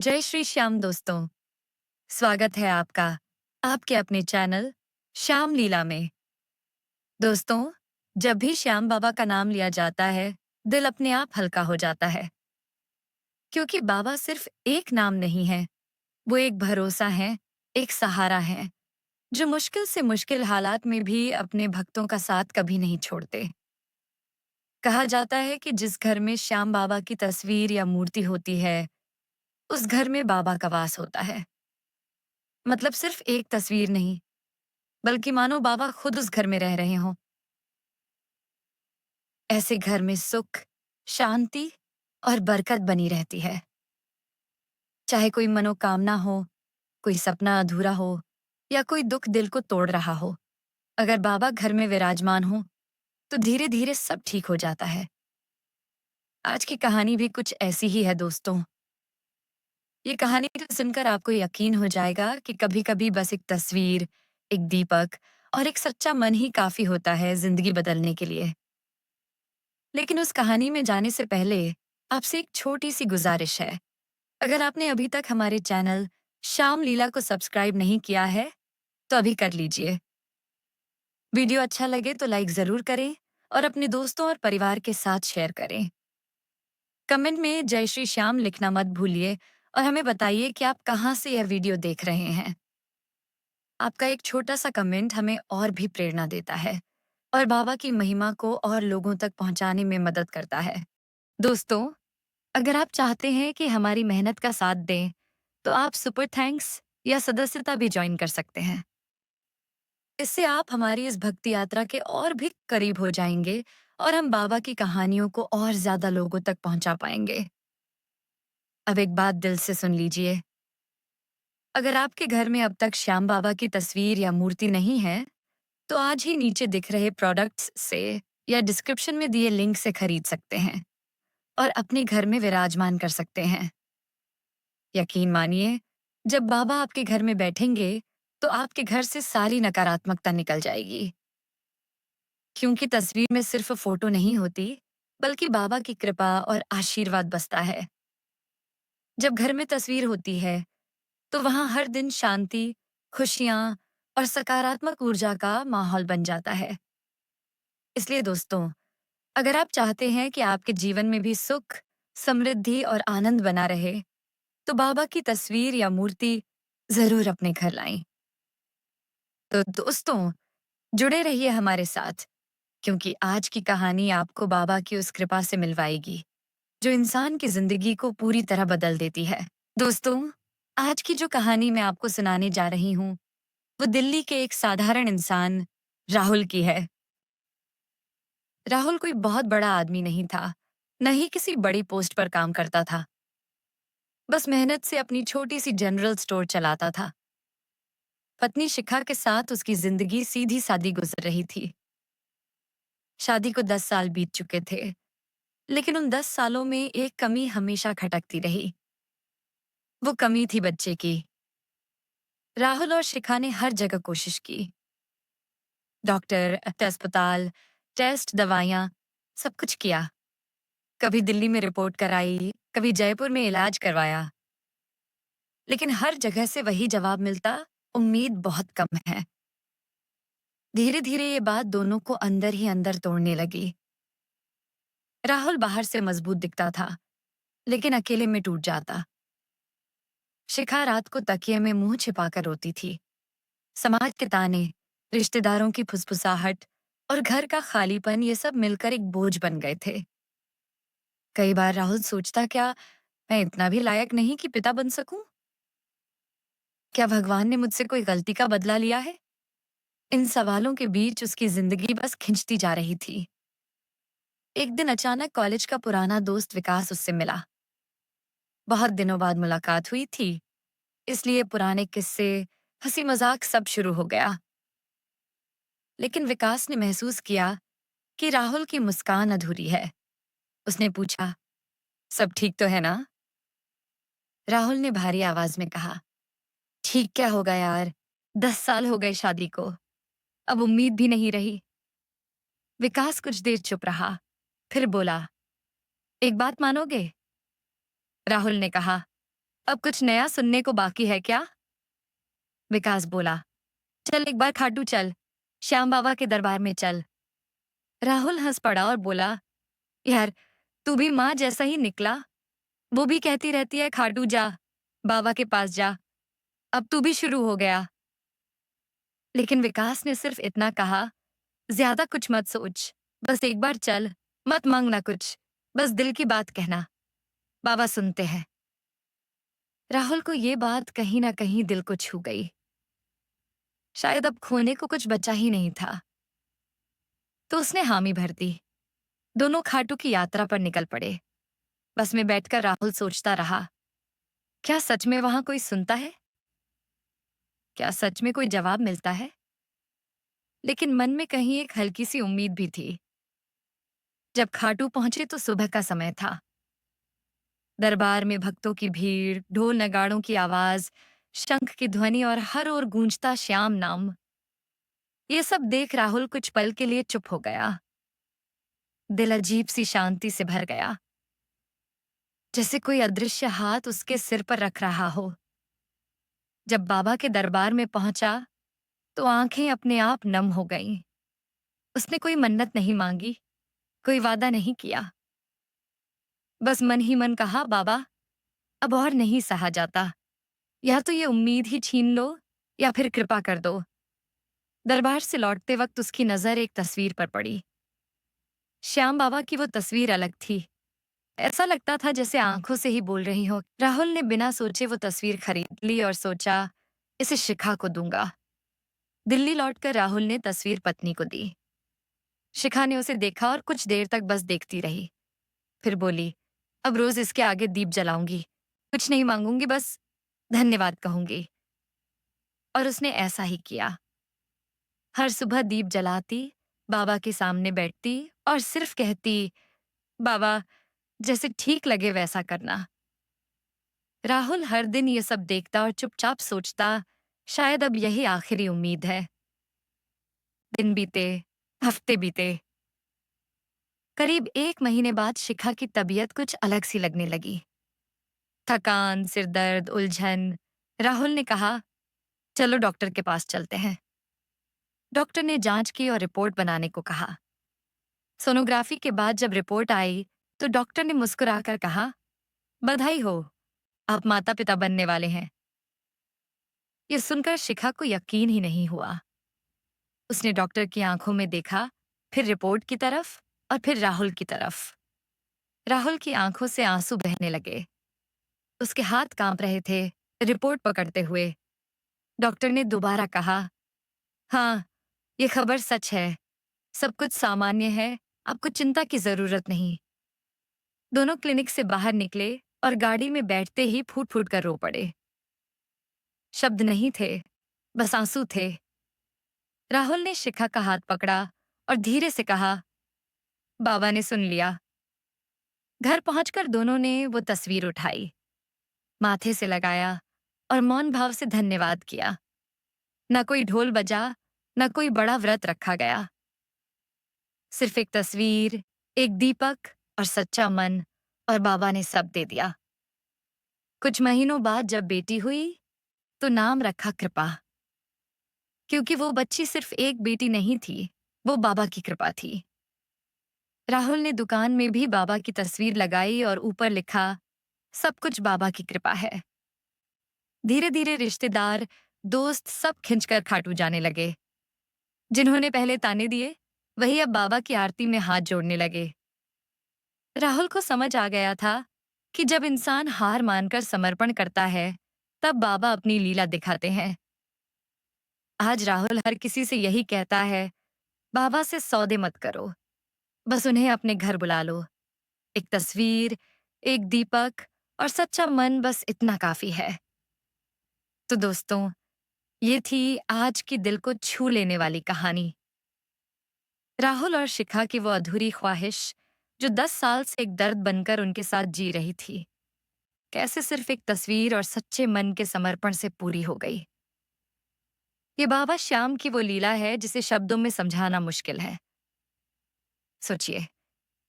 जय श्री श्याम दोस्तों। स्वागत है आपका आपके अपने चैनल श्याम लीला में। दोस्तों, जब भी श्याम बाबा का नाम लिया जाता है, दिल अपने आप हल्का हो जाता है, क्योंकि बाबा सिर्फ एक नाम नहीं है, वो एक भरोसा है, एक सहारा है, जो मुश्किल से मुश्किल हालात में भी अपने भक्तों का साथ कभी नहीं छोड़ते। कहा जाता है कि जिस घर में श्याम बाबा की तस्वीर या मूर्ति होती है, उस घर में बाबा का वास होता है। मतलब सिर्फ एक तस्वीर नहीं, बल्कि मानो बाबा खुद उस घर में रह रहे हों। ऐसे घर में सुख, शांति और बरकत बनी रहती है। चाहे कोई मनोकामना हो, कोई सपना अधूरा हो या कोई दुख दिल को तोड़ रहा हो, अगर बाबा घर में विराजमान हो, तो धीरे धीरे सब ठीक हो जाता है। आज की कहानी भी कुछ ऐसी ही है दोस्तों। ये कहानी तो सुनकर आपको यकीन हो जाएगा कि कभी-कभी बस एक तस्वीर, एक दीपक और एक सच्चा मन ही काफी होता है जिंदगी बदलने के लिए। लेकिन उस कहानी में जाने से पहले आपसे एक छोटी सी गुजारिश है। अगर आपने अभी तक हमारे चैनल श्याम लीला को सब्सक्राइब नहीं किया है, तो अभी कर लीजिए। वीडियो अच्छा लगे तो लाइक जरूर करें और अपने दोस्तों और परिवार के साथ शेयर करें। कमेंट में जय श्री श्याम लिखना मत भूलिए और हमें बताइए कि आप कहाँ से यह वीडियो देख रहे हैं। आपका एक छोटा सा कमेंट हमें और भी प्रेरणा देता है और बाबा की महिमा को और लोगों तक पहुंचाने में मदद करता है। दोस्तों, अगर आप चाहते हैं कि हमारी मेहनत का साथ दें, तो आप सुपर थैंक्स या सदस्यता भी ज्वाइन कर सकते हैं। इससे आप हमारी इस भक्ति यात्रा के और भी करीब हो जाएंगे और हम बाबा की कहानियों को और ज्यादा लोगों तक पहुंचा पाएंगे। अब एक बात दिल से सुन लीजिए। अगर आपके घर में अब तक श्याम बाबा की तस्वीर या मूर्ति नहीं है, तो आज ही नीचे दिख रहे प्रोडक्ट्स से या डिस्क्रिप्शन में दिए लिंक से खरीद सकते हैं और अपने घर में विराजमान कर सकते हैं। यकीन मानिए, जब बाबा आपके घर में बैठेंगे, तो आपके घर से सारी नकारात्मकता निकल जाएगी। क्योंकि तस्वीर में सिर्फ फोटो नहीं होती, बल्कि बाबा की कृपा और आशीर्वाद बसता है। जब घर में तस्वीर होती है, तो वहां हर दिन शांति, खुशियां और सकारात्मक ऊर्जा का माहौल बन जाता है। इसलिए दोस्तों, अगर आप चाहते हैं कि आपके जीवन में भी सुख, समृद्धि और आनंद बना रहे, तो बाबा की तस्वीर या मूर्ति जरूर अपने घर लाएं। तो दोस्तों, जुड़े रहिए हमारे साथ, क्योंकि आज की कहानी आपको बाबा की उस कृपा से मिलवाएगी, जो इंसान की जिंदगी को पूरी तरह बदल देती है। दोस्तों, आज की जो कहानी मैं आपको सुनाने जा रही हूँ, वो दिल्ली के एक साधारण इंसान राहुल की है। राहुल कोई बहुत बड़ा आदमी नहीं था, न ही किसी बड़ी पोस्ट पर काम करता था। बस मेहनत से अपनी छोटी सी जनरल स्टोर चलाता था। पत्नी शिखा के साथ उसकी जिंदगी सीधी सादी गुजर रही थी। शादी को 10 साल बीत चुके थे, लेकिन उन 10 सालों में एक कमी हमेशा खटकती रही। वो कमी थी बच्चे की। राहुल और शिखा ने हर जगह कोशिश की। डॉक्टर, अस्पताल, टेस्ट, दवाइयां, सब कुछ किया। कभी दिल्ली में रिपोर्ट कराई, कभी जयपुर में इलाज करवाया, लेकिन हर जगह से वही जवाब मिलता, उम्मीद बहुत कम है। धीरे धीरे ये बात दोनों को अंदर ही अंदर तोड़ने लगी। राहुल बाहर से मजबूत दिखता था, लेकिन अकेले में टूट जाता। शिखा रात को तकिए में मुंह छिपाकर रोती थी। समाज के ताने, रिश्तेदारों की फुसफुसाहट और घर का खालीपन, ये सब मिलकर एक बोझ बन गए थे। कई बार राहुल सोचता, क्या मैं इतना भी लायक नहीं कि पिता बन सकूं? क्या भगवान ने मुझसे कोई गलती का बदला लिया है? इन सवालों के बीच उसकी जिंदगी बस खिंचती जा रही थी। एक दिन अचानक कॉलेज का पुराना दोस्त विकास उससे मिला। बहुत दिनों बाद मुलाकात हुई थी, इसलिए पुराने किस्से, हंसी मजाक सब शुरू हो गया। लेकिन विकास ने महसूस किया कि राहुल की मुस्कान अधूरी है। उसने पूछा, सब ठीक तो है ना? राहुल ने भारी आवाज में कहा, ठीक क्या होगा यार, 10 साल हो गए शादी को, अब उम्मीद भी नहीं रही। विकास कुछ देर चुप रहा, फिर बोला, एक बात मानोगे? राहुल ने कहा, अब कुछ नया सुनने को बाकी है क्या? विकास बोला। चल एक बार खाटू चल, श्याम बाबा के दरबार में चल। राहुल हंस पड़ा और बोला, यार तू भी माँ जैसा ही निकला। वो भी कहती रहती है खाटू जा, बाबा के पास जा। अब तू भी शुरू हो गया। लेकिन विकास ने सिर्फ इतना कहा, ज्यादा कुछ मत सोच, बस एक बार चल, मत मांगना कुछ, बस दिल की बात कहना, बाबा सुनते हैं। राहुल को ये बात कहीं ना कहीं दिल को छू गई। शायद अब खोने को कुछ बचा ही नहीं था। तो उसने हामी भर दी। दोनों खाटू की यात्रा पर निकल पड़े। बस में बैठकर राहुल सोचता रहा, क्या सच में वहां कोई सुनता है? क्या सच में कोई जवाब मिलता है? लेकिन मन में कहीं एक हल्की सी उम्मीद भी थी। जब खाटू पहुंचे तो सुबह का समय था। दरबार में भक्तों की भीड़, ढोल नगाड़ों की आवाज, शंख की ध्वनि और हर ओर गूंजता श्याम नाम। ये सब देख राहुल कुछ पल के लिए चुप हो गया। दिल अजीब सी शांति से भर गया, जैसे कोई अदृश्य हाथ उसके सिर पर रख रहा हो। जब बाबा के दरबार में पहुंचा तो आंखें अपने आप नम हो गईं। उसने कोई मन्नत नहीं मांगी, कोई वादा नहीं किया। बस मन ही मन कहा, बाबा अब और नहीं सहा जाता। या तो ये उम्मीद ही छीन लो या फिर कृपा कर दो। दरबार से लौटते वक्त उसकी नजर एक तस्वीर पर पड़ी। श्याम बाबा की वो तस्वीर अलग थी। ऐसा लगता था जैसे आंखों से ही बोल रही हो। राहुल ने बिना सोचे वो तस्वीर खरीद ली और सोचा, इसे शिखा को दूंगा। दिल्ली लौटकर राहुल ने तस्वीर पत्नी को दी। शिखा ने उसे देखा और कुछ देर तक बस देखती रही। फिर बोली, अब रोज इसके आगे दीप जलाऊंगी। कुछ नहीं मांगूंगी, बस धन्यवाद कहूंगी। और उसने ऐसा ही किया। हर सुबह दीप जलाती, बाबा के सामने बैठती और सिर्फ कहती, बाबा जैसे ठीक लगे वैसा करना। राहुल हर दिन ये सब देखता और चुपचाप सोचता, शायद अब यही आखिरी उम्मीद है। दिन बीते, हफ्ते बीते। करीब 1 महीने बाद शिखा की तबीयत कुछ अलग सी लगने लगी। थकान, सिरदर्द, उलझन। राहुल ने कहा, चलो डॉक्टर के पास चलते हैं। डॉक्टर ने जांच की और रिपोर्ट बनाने को कहा। सोनोग्राफी के बाद जब रिपोर्ट आई तो डॉक्टर ने मुस्कुराकर कहा, बधाई हो, आप माता पिता बनने वाले हैं। ये सुनकर शिखा को यकीन ही नहीं हुआ। उसने डॉक्टर की आंखों में देखा, फिर रिपोर्ट की तरफ और फिर राहुल की तरफ। राहुल की आंखों से आंसू बहने लगे। उसके हाथ कांप रहे थे रिपोर्ट पकड़ते हुए। डॉक्टर ने दोबारा कहा, हाँ, ये खबर सच है। सब कुछ सामान्य है, आपको चिंता की जरूरत नहीं। दोनों क्लिनिक से बाहर निकले और गाड़ी में बैठते ही फूट फूट कर रो पड़े। शब्द नहीं थे, बस आंसू थे। राहुल ने शिखा का हाथ पकड़ा और धीरे से कहा, बाबा ने सुन लिया। घर पहुंचकर दोनों ने वो तस्वीर उठाई, माथे से लगाया और मौन भाव से धन्यवाद किया। न कोई ढोल बजा, न कोई बड़ा व्रत रखा गया। सिर्फ एक तस्वीर, एक दीपक और सच्चा मन, और बाबा ने सब दे दिया। कुछ महीनों बाद जब बेटी हुई तो नाम रखा कृपा, क्योंकि वो बच्ची सिर्फ एक बेटी नहीं थी, वो बाबा की कृपा थी। राहुल ने दुकान में भी बाबा की तस्वीर लगाई और ऊपर लिखा, सब कुछ बाबा की कृपा है। धीरे धीरे रिश्तेदार, दोस्त सब खिंचकर खाटू जाने लगे। जिन्होंने पहले ताने दिए, वही अब बाबा की आरती में हाथ जोड़ने लगे। राहुल को समझ आ गया था कि जब इंसान हार मानकर समर्पण करता है, तब बाबा अपनी लीला दिखाते हैं। आज राहुल हर किसी से यही कहता है, बाबा से सौदे मत करो, बस उन्हें अपने घर बुला लो। एक तस्वीर, एक दीपक और सच्चा मन, बस इतना काफी है। तो दोस्तों, ये थी आज की दिल को छू लेने वाली कहानी। राहुल और शिखा की वो अधूरी ख्वाहिश, जो 10 साल से एक दर्द बनकर उनके साथ जी रही थी, कैसे सिर्फ एक तस्वीर और सच्चे मन के समर्पण से पूरी हो गई। ये बाबा श्याम की वो लीला है जिसे शब्दों में समझाना मुश्किल है। सोचिए,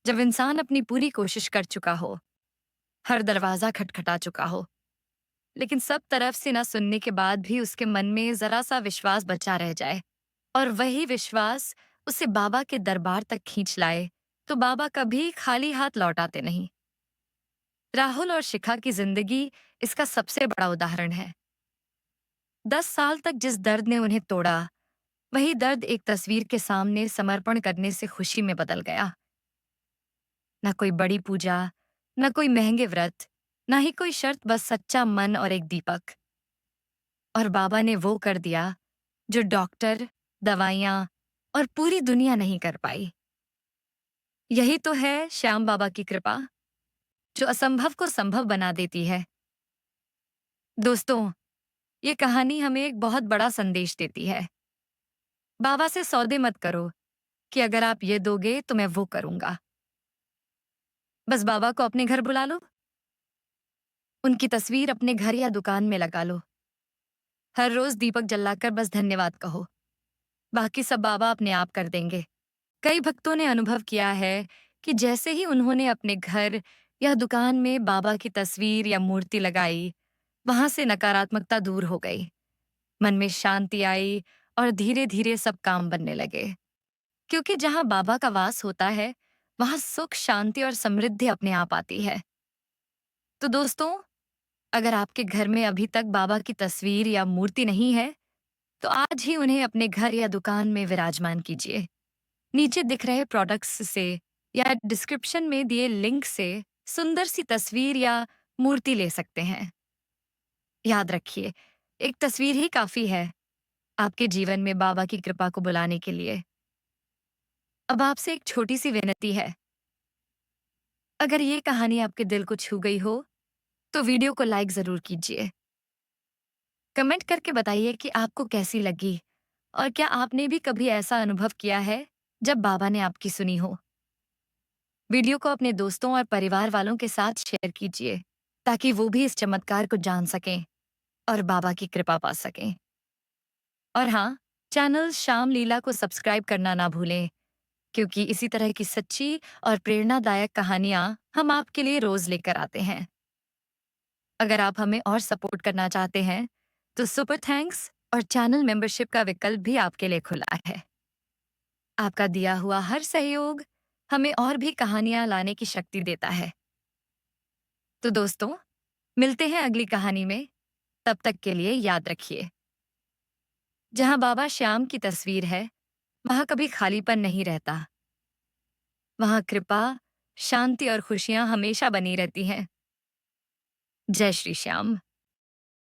जब इंसान अपनी पूरी कोशिश कर चुका हो, हर दरवाजा खटखटा चुका हो, लेकिन सब तरफ से ना सुनने के बाद भी उसके मन में जरा सा विश्वास बचा रह जाए और वही विश्वास उसे बाबा के दरबार तक खींच लाए, तो बाबा कभी खाली हाथ लौटाते नहीं। राहुल और शिखा की जिंदगी इसका सबसे बड़ा उदाहरण है। 10 साल तक जिस दर्द ने उन्हें तोड़ा, वही दर्द एक तस्वीर के सामने समर्पण करने से खुशी में बदल गया। ना कोई बड़ी पूजा, ना कोई महंगे व्रत, ना ही कोई शर्त, बस सच्चा मन और एक दीपक। और बाबा ने वो कर दिया जो डॉक्टर, दवाइयां और पूरी दुनिया नहीं कर पाई। यही तो है श्याम बाबा की कृपा, जो असंभव को संभव बना देती है। दोस्तों, ये कहानी हमें एक बहुत बड़ा संदेश देती है। बाबा से सौदे मत करो कि अगर आप ये दोगे तो मैं वो करूंगा। बस बाबा को अपने घर बुला लो, उनकी तस्वीर अपने घर या दुकान में लगा लो। हर रोज दीपक जलाकर बस धन्यवाद कहो। बाकी सब बाबा अपने आप कर देंगे। कई भक्तों ने अनुभव किया है कि जैसे ही उन्होंने अपने घर या दुकान में बाबा की तस्वीर या मूर्ति लगाई, वहां से नकारात्मकता दूर हो गई। मन में शांति आई और धीरे धीरे सब काम बनने लगे। क्योंकि जहां बाबा का वास होता है, वहां सुख, शांति और समृद्धि अपने आप आती है। तो दोस्तों, अगर आपके घर में अभी तक बाबा की तस्वीर या मूर्ति नहीं है, तो आज ही उन्हें अपने घर या दुकान में विराजमान कीजिए। नीचे दिख रहे प्रोडक्ट्स से या डिस्क्रिप्शन में दिए लिंक से सुंदर सी तस्वीर या मूर्ति ले सकते हैं। याद रखिए, एक तस्वीर ही काफी है आपके जीवन में बाबा की कृपा को बुलाने के लिए। अब आपसे एक छोटी सी विनती है। अगर ये कहानी आपके दिल को छू गई हो, तो वीडियो को लाइक जरूर कीजिए। कमेंट करके बताइए कि आपको कैसी लगी और क्या आपने भी कभी ऐसा अनुभव किया है जब बाबा ने आपकी सुनी हो। वीडियो को अपने दोस्तों और परिवार वालों के साथ शेयर कीजिए, ताकि वो भी इस चमत्कार को जान सकें और बाबा की कृपा पा सकें। और हाँ, चैनल श्याम लीला को सब्सक्राइब करना ना भूलें, क्योंकि इसी तरह की सच्ची और प्रेरणादायक कहानियां हम आपके लिए रोज लेकर आते हैं। अगर आप हमें और सपोर्ट करना चाहते हैं, तो सुपर थैंक्स और चैनल मेंबरशिप का विकल्प भी आपके लिए खुला है। आपका दिया हुआ हर सहयोग हमें और भी कहानियां लाने की शक्ति देता है। तो दोस्तों, मिलते हैं अगली कहानी में। तब तक के लिए याद रखिए, जहां बाबा श्याम की तस्वीर है, वहां कभी खालीपन नहीं रहता। वहां कृपा, शांति और खुशियां हमेशा बनी रहती हैं। जय श्री श्याम।